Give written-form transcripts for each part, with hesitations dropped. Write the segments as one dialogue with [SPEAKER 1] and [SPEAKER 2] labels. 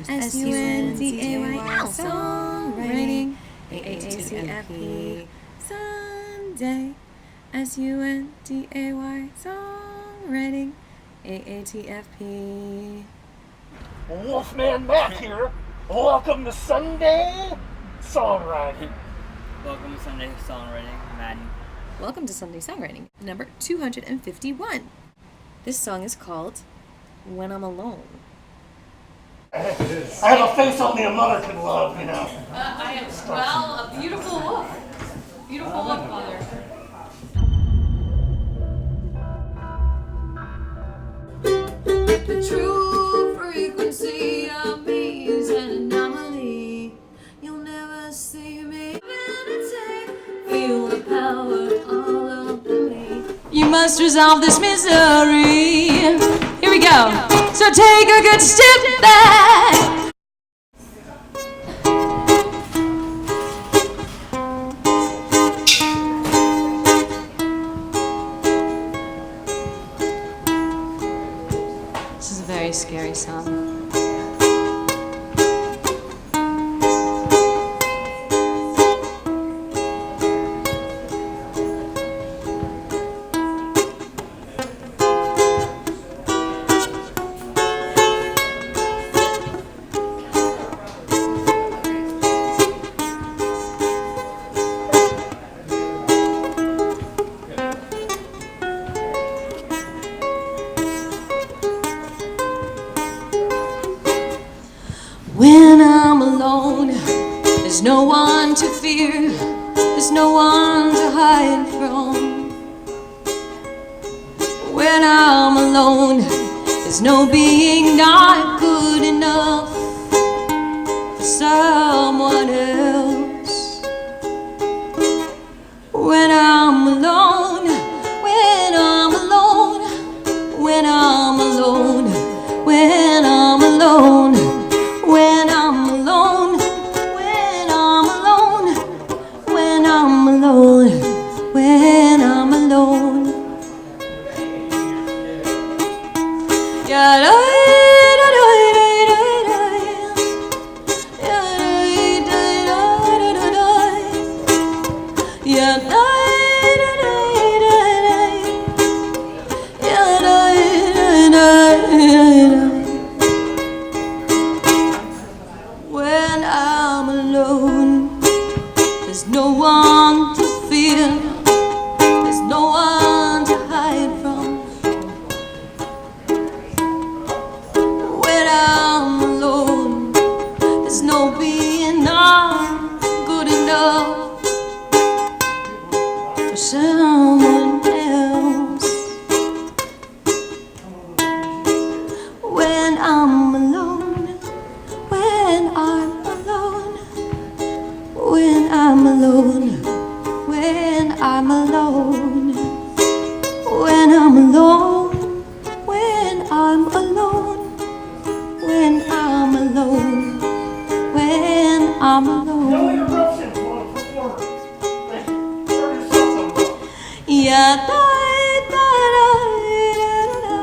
[SPEAKER 1] S-U-N-D-A-Y, Songwriting, AATFP, Sunday, S-U-N-D-A-Y, Songwriting, AATFP.
[SPEAKER 2] Wolfman Mac here. Welcome to Sunday Songwriting.
[SPEAKER 3] Welcome to Sunday Songwriting, Maddie.
[SPEAKER 1] Welcome to Sunday Songwriting, number 251. This song is called When I'm Alone.
[SPEAKER 2] I have a face only a mother can love, you know.
[SPEAKER 4] I am, well, a beautiful look. Beautiful look, mother. The true frequency of me is an anomaly. You'll never see me meditate. Feel the power all up in me. You must resolve this misery. Here we go. So take a good step back. This is a very scary song. When I'm alone, there's no one to fear, there's no one to hide from. When I'm alone, there's no being not good enough for someone else. When I'm alone, when I'm alone, when I'm alone, when I'm alone. When I'm alone, when I'm alone, when I'm alone, when I'm alone. Yeah, yeah, when I'm alone, there's no one to fear, there's no one to hide from. When I'm alone, there's no being not good enough for someone else. When I'm alone, when I'm alone, when I'm alone, when I'm alone, when I'm alone, when I'm alone, when I'm alone, when I'm
[SPEAKER 2] No
[SPEAKER 3] alone.
[SPEAKER 2] interruptions while I'm performing. Turn yourself on.
[SPEAKER 3] Yeah, da da da da da.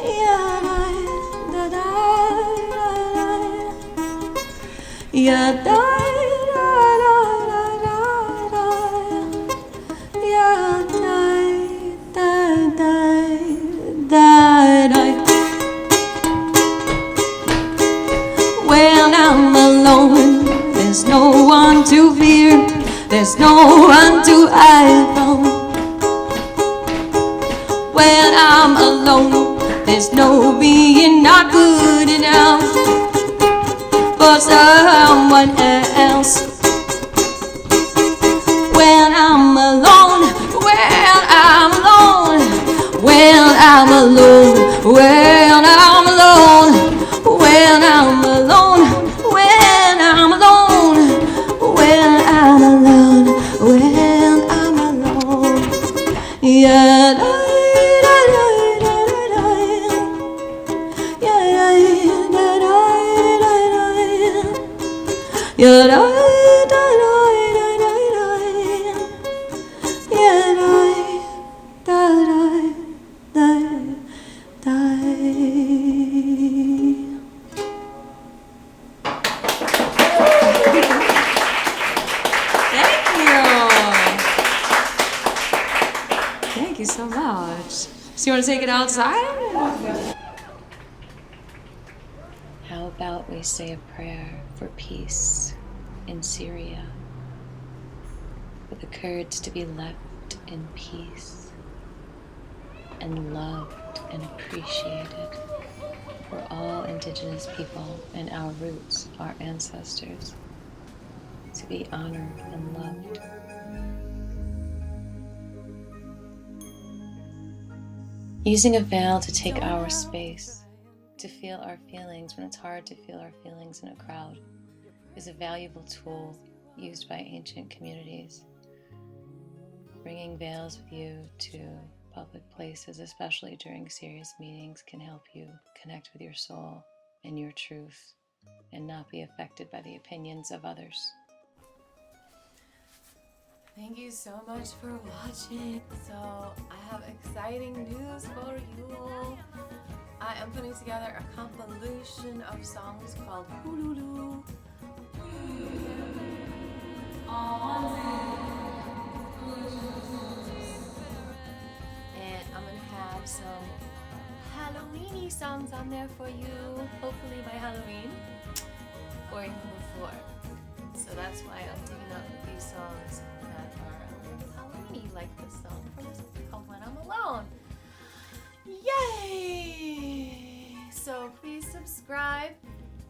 [SPEAKER 3] Yeah, da da da da. Yeah, da da da da da. Yeah, da da da da. When I'm alone, there's no one to fear, there's no one to hide from. When I'm alone, there's no being not good enough for someone else. When I'm alone, when I'm alone, when I'm alone, when I'm alone, when I'm alone, when I'm alone, when I'm alone, when I'm alone. Yeah, da, da, da, da, da. Yeah, da, da, da, da, da. Yeah, da, da, da, da, da, da. Yeah, da, da, da, da, da. Thank you so much. So you want to take it outside?
[SPEAKER 5] How about we say a prayer for peace in Syria, for the Kurds to be left in peace and loved and appreciated, for all indigenous people and our roots, our ancestors, to be honored and loved. Using a veil to take our space, to feel our feelings when it's hard to feel our feelings in a crowd, is a valuable tool used by ancient communities. Bringing veils with you to public places, especially during serious meetings, can help you connect with your soul and your truth and not be affected by the opinions of others.
[SPEAKER 4] Thank you so much for watching. So I have exciting news for you. I am putting together a compilation of songs called Hooloolu. And I'm gonna have some Halloweeny songs on there for you, hopefully by Halloween or even before. So that's why I'm digging up these songs that are a little Halloweeny, like this song from this movie called When I'm Alone. Yay! So please subscribe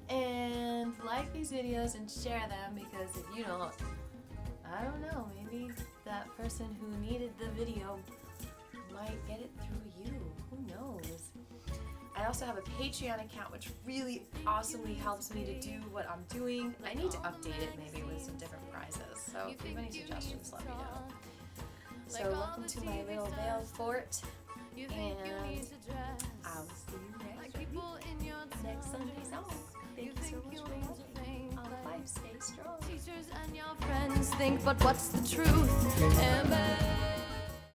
[SPEAKER 4] and like these videos and share them, because if you don't, I don't know, maybe that person who needed the video might get it through you. Who knows? I also have a Patreon account which really awesomely helps me to do what I'm doing. I need to update it maybe with some different prizes. So if you have any suggestions, let me know. So welcome to my little veil fort. And I'll see you next week. Next Sunday song. Thank you so much for watching. All five, stay strong.
[SPEAKER 6] Teachers and your friends think, but what's the truth?